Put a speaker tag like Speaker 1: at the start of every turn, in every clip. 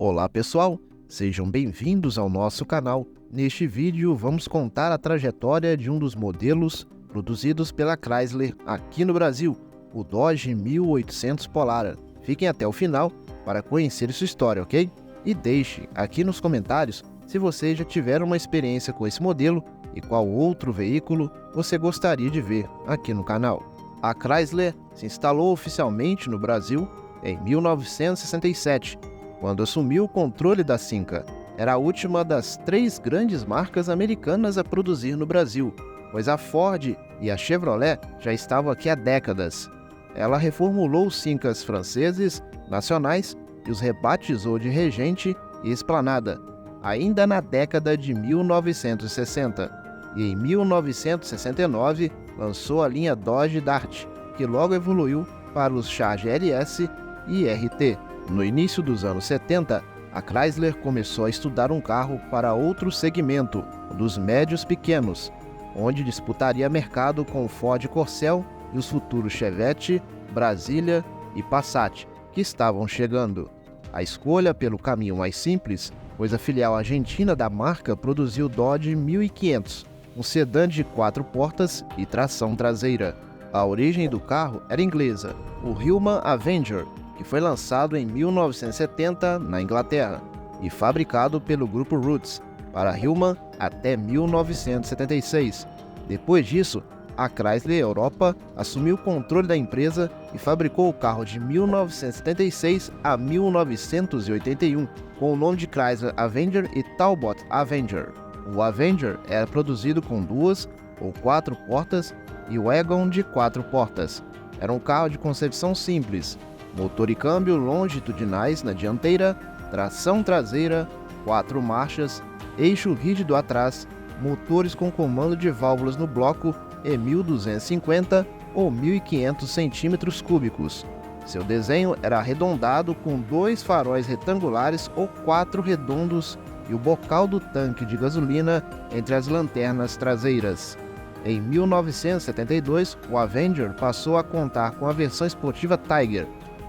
Speaker 1: Olá pessoal, sejam bem-vindos ao nosso canal. Neste vídeo vamos contar a trajetória de um dos modelos produzidos pela Chrysler aqui no Brasil, o Dodge 1800 Polara. Fiquem até o final para conhecer sua história, ok? E deixe aqui nos comentários se você já tiver uma experiência com esse modelo e qual outro veículo você gostaria de ver aqui no canal. A Chrysler se instalou oficialmente no Brasil em 1967, quando assumiu o controle da Cinca. Era a última das 3 grandes marcas americanas a produzir no Brasil, pois a Ford e a Chevrolet já estavam aqui há décadas. Ela reformulou os Cincas franceses, nacionais, e os rebatizou de Regente e Esplanada, ainda na década de 1960. E em 1969 lançou a linha Dodge Dart, que logo evoluiu para os Charge LS e RT. No início dos anos 70, a Chrysler começou a estudar um carro para outro segmento, o dos médios pequenos, onde disputaria mercado com o Ford Corcel e os futuros Chevette, Brasília e Passat, que estavam chegando. A escolha pelo caminho mais simples, pois a filial argentina da marca produziu o Dodge 1500, um sedã de 4 portas e tração traseira. A origem do carro era inglesa, o Hillman Avenger, que foi lançado em 1970 na Inglaterra e fabricado pelo grupo Rootes para Hillman até 1976. Depois disso, a Chrysler Europa assumiu o controle da empresa e fabricou o carro de 1976 a 1981 com o nome de Chrysler Avenger e Talbot Avenger. O Avenger era produzido com 2 ou 4 portas e o Wagon de 4 portas. Era um carro de concepção simples, motor e câmbio longitudinais na dianteira, tração traseira, 4 marchas, eixo rígido atrás, motores com comando de válvulas no bloco e 1.250 ou 1.500 centímetros cúbicos. Seu desenho era arredondado com 2 faróis retangulares ou 4 redondos e o bocal do tanque de gasolina entre as lanternas traseiras. Em 1972, o Avenger passou a contar com a versão esportiva Tiger,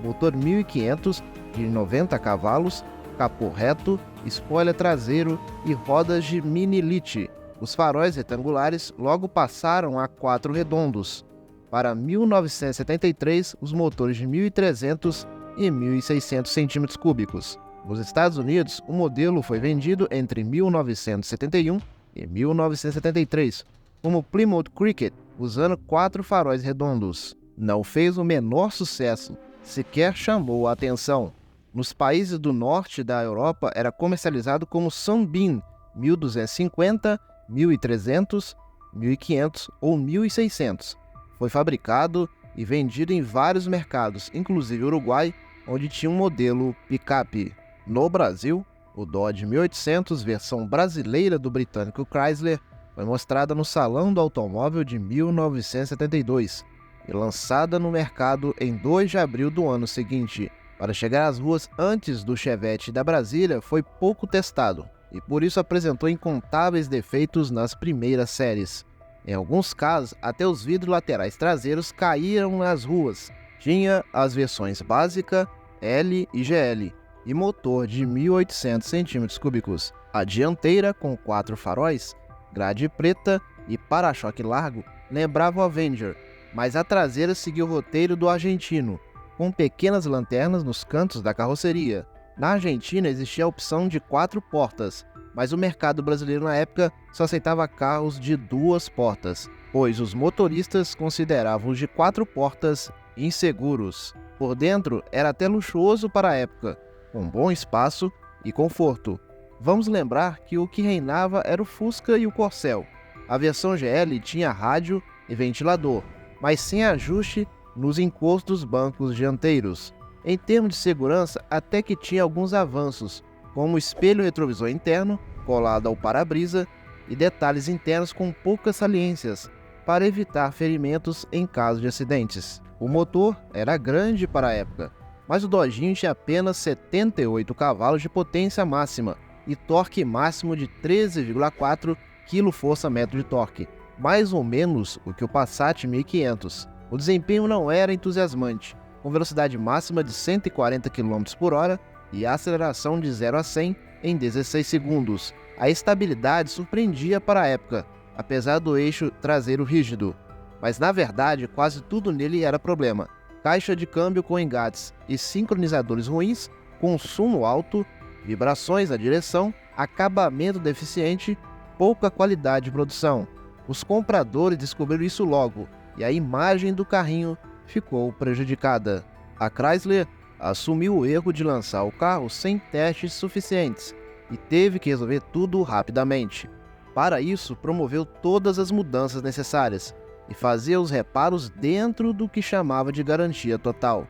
Speaker 1: motor 1500 de 90 cavalos, capô reto, spoiler traseiro e rodas de mini elite. Os faróis retangulares logo passaram a 4 redondos. Para 1973, os motores de 1.300 e 1.600 centímetros cúbicos. Nos Estados Unidos, o modelo foi vendido entre 1971 e 1973, como Plymouth Cricket, usando 4 faróis redondos. Não fez o menor sucesso, sequer chamou a atenção. Nos países do norte da Europa era comercializado como Sunbeam 1250, 1300, 1500 ou 1600. Foi fabricado e vendido em vários mercados, inclusive Uruguai, onde tinha um modelo picape. No Brasil, o Dodge 1800, versão brasileira do britânico Chrysler, foi mostrada no Salão do Automóvel de 1972 e lançada no mercado em 2 de abril do ano seguinte. Para chegar às ruas antes do Chevette da Brasília, foi pouco testado e por isso apresentou incontáveis defeitos nas primeiras séries. Em alguns casos, até os vidros laterais traseiros caíram nas ruas. Tinha as versões básica, L e GL e motor de 1.800 centímetros cúbicos. A dianteira, com 4 faróis, grade preta e para-choque largo, lembrava o Avenger, mas a traseira seguiu o roteiro do argentino, com pequenas lanternas nos cantos da carroceria. Na Argentina existia a opção de 4 portas, mas o mercado brasileiro na época só aceitava carros de 2 portas, pois os motoristas consideravam os de 4 portas inseguros. Por dentro era até luxuoso para a época, com bom espaço e conforto. Vamos lembrar que o que reinava era o Fusca e o Corcel. A versão GL tinha rádio e ventilador, mas sem ajuste nos encostos dos bancos dianteiros. Em termos de segurança, até que tinha alguns avanços, como o espelho retrovisor interno, colado ao para-brisa, e detalhes internos com poucas saliências, para evitar ferimentos em caso de acidentes. O motor era grande para a época, mas o Dodginho tinha apenas 78 cavalos de potência máxima e torque máximo de 13,4 kgfm de torque, mais ou menos o que o Passat 1500. O desempenho não era entusiasmante, com velocidade máxima de 140 km por hora e aceleração de 0 a 100 em 16 segundos. A estabilidade surpreendia para a época, apesar do eixo traseiro rígido. Mas na verdade, quase tudo nele era problema. Caixa de câmbio com engates e sincronizadores ruins, consumo alto, vibrações na direção, acabamento deficiente, pouca qualidade de produção. Os compradores descobriram isso logo e a imagem do carrinho ficou prejudicada. A Chrysler assumiu o erro de lançar o carro sem testes suficientes e teve que resolver tudo rapidamente. Para isso, promoveu todas as mudanças necessárias e fazia os reparos dentro do que chamava de garantia total.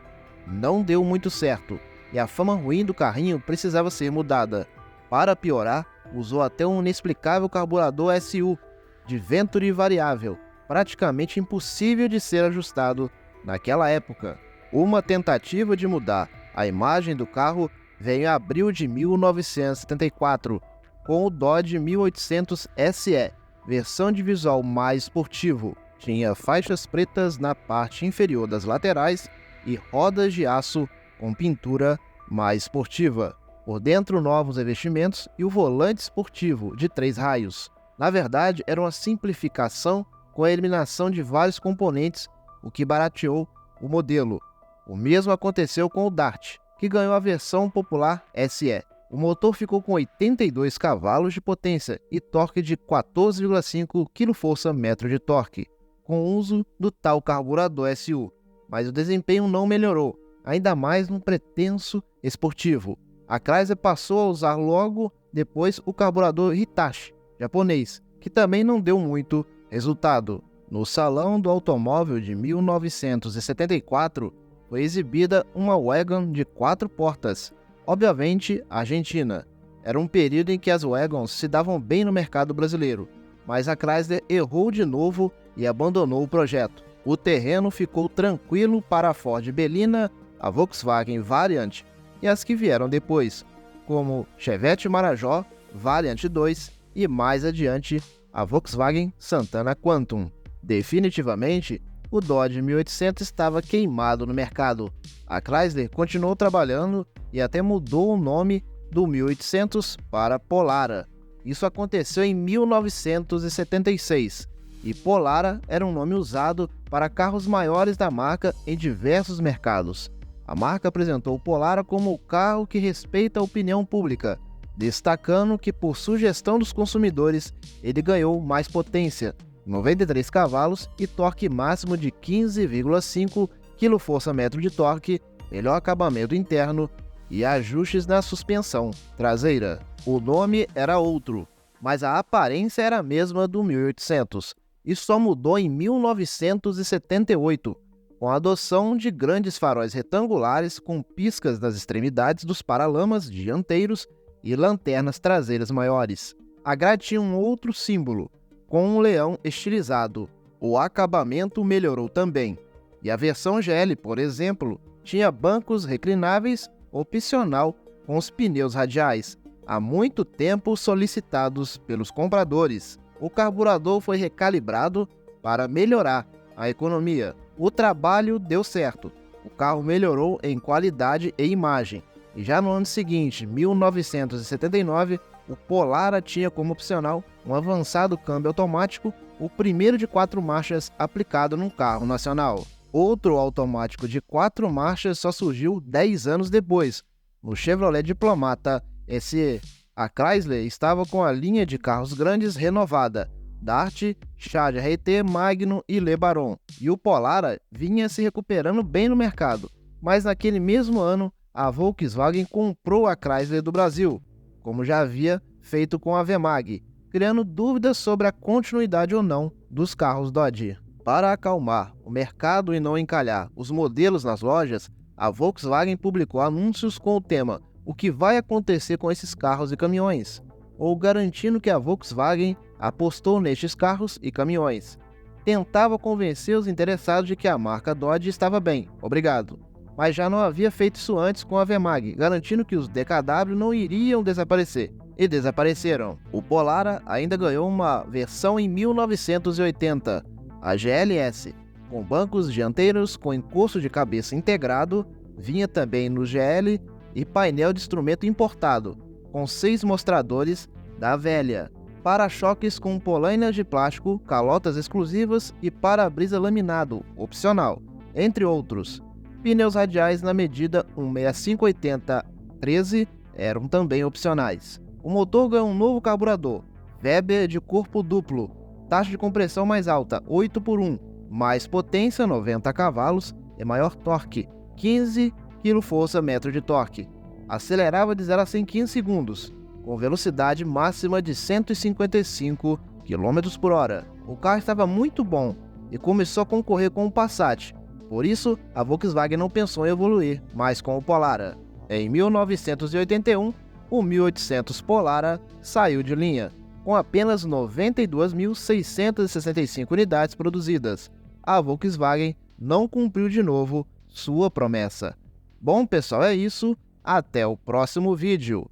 Speaker 1: Não deu muito certo e a fama ruim do carrinho precisava ser mudada. Para piorar, usou até um inexplicável carburador SU de Venturi variável, praticamente impossível de ser ajustado naquela época. Uma tentativa de mudar a imagem do carro veio em abril de 1974, com o Dodge 1800 SE, versão de visual mais esportivo. Tinha faixas pretas na parte inferior das laterais e rodas de aço com pintura mais esportiva. Por dentro, novos revestimentos e o volante esportivo de 3 raios. Na verdade, era uma simplificação com a eliminação de vários componentes, o que barateou o modelo. O mesmo aconteceu com o Dart, que ganhou a versão popular SE. O motor ficou com 82 cavalos de potência e torque de 14,5 kgfm de torque, com o uso do tal carburador SU. Mas o desempenho não melhorou, ainda mais num pretenso esportivo. A Chrysler passou a usar logo depois o carburador Hitachi, japonês, que também não deu muito resultado. No Salão do Automóvel de 1974, foi exibida uma wagon de 4 portas, obviamente argentina. Era um período em que as wagons se davam bem no mercado brasileiro, mas a Chrysler errou de novo e abandonou o projeto. O terreno ficou tranquilo para a Ford Belina, a Volkswagen Variant e as que vieram depois, como Chevette Marajó, Variant 2 e mais adiante a Volkswagen Santana Quantum. Definitivamente, o Dodge 1800 estava queimado no mercado. A Chrysler continuou trabalhando e até mudou o nome do 1800 para Polara. Isso aconteceu em 1976, e Polara era um nome usado para carros maiores da marca em diversos mercados. A marca apresentou o Polara como o carro que respeita a opinião pública, destacando que, por sugestão dos consumidores, ele ganhou mais potência, 93 cavalos e torque máximo de 15,5 kgfm de torque, melhor acabamento interno e ajustes na suspensão traseira. O nome era outro, mas a aparência era a mesma do 1800 e só mudou em 1978, com a adoção de grandes faróis retangulares com piscas nas extremidades dos paralamas dianteiros e lanternas traseiras maiores. A grade tinha um outro símbolo, com um leão estilizado. O acabamento melhorou também, e a versão GL, por exemplo, tinha bancos reclináveis opcional com os pneus radiais, há muito tempo solicitados pelos compradores. O carburador foi recalibrado para melhorar a economia. O trabalho deu certo, o carro melhorou em qualidade e imagem, e já no ano seguinte, 1979, o Polara tinha como opcional um avançado câmbio automático, o primeiro de 4 marchas aplicado num carro nacional. Outro automático de 4 marchas só surgiu 10 anos depois, no Chevrolet Diplomata SE. A Chrysler estava com a linha de carros grandes renovada, Dart, Charger RT, Magnum e Le Baron, e o Polara vinha se recuperando bem no mercado, mas naquele mesmo ano a Volkswagen comprou a Chrysler do Brasil, como já havia feito com a Vemag, criando dúvidas sobre a continuidade ou não dos carros Dodge. Para acalmar o mercado e não encalhar os modelos nas lojas, a Volkswagen publicou anúncios com o tema "O que vai acontecer com esses carros e caminhões?", ou garantindo que a Volkswagen apostou nestes carros e caminhões. Tentava convencer os interessados de que a marca Dodge estava bem, obrigado. Mas já não havia feito isso antes com a Vemag, garantindo que os DKW não iriam desaparecer. E desapareceram. O Polara ainda ganhou uma versão em 1980, a GLS, com bancos dianteiros com encosto de cabeça integrado, vinha também no GL, e painel de instrumento importado, com 6 mostradores da velha. Para-choques com polainas de plástico, calotas exclusivas e para-brisa laminado, opcional, entre outros. Pneus radiais na medida 165/80/13 eram também opcionais. O motor ganhou um novo carburador, Weber de corpo duplo, taxa de compressão mais alta, 8/1, mais potência, 90 cavalos e maior torque, 15 kgfm de torque. Acelerava de 0 a 100 em 15 segundos, com velocidade máxima de 155 km/h. O carro estava muito bom e começou a concorrer com o Passat. Por isso, a Volkswagen não pensou em evoluir mais com o Polara. Em 1981, o 1800 Polara saiu de linha, com apenas 92.665 unidades produzidas. A Volkswagen não cumpriu de novo sua promessa. Bom, pessoal, é isso. Até o próximo vídeo.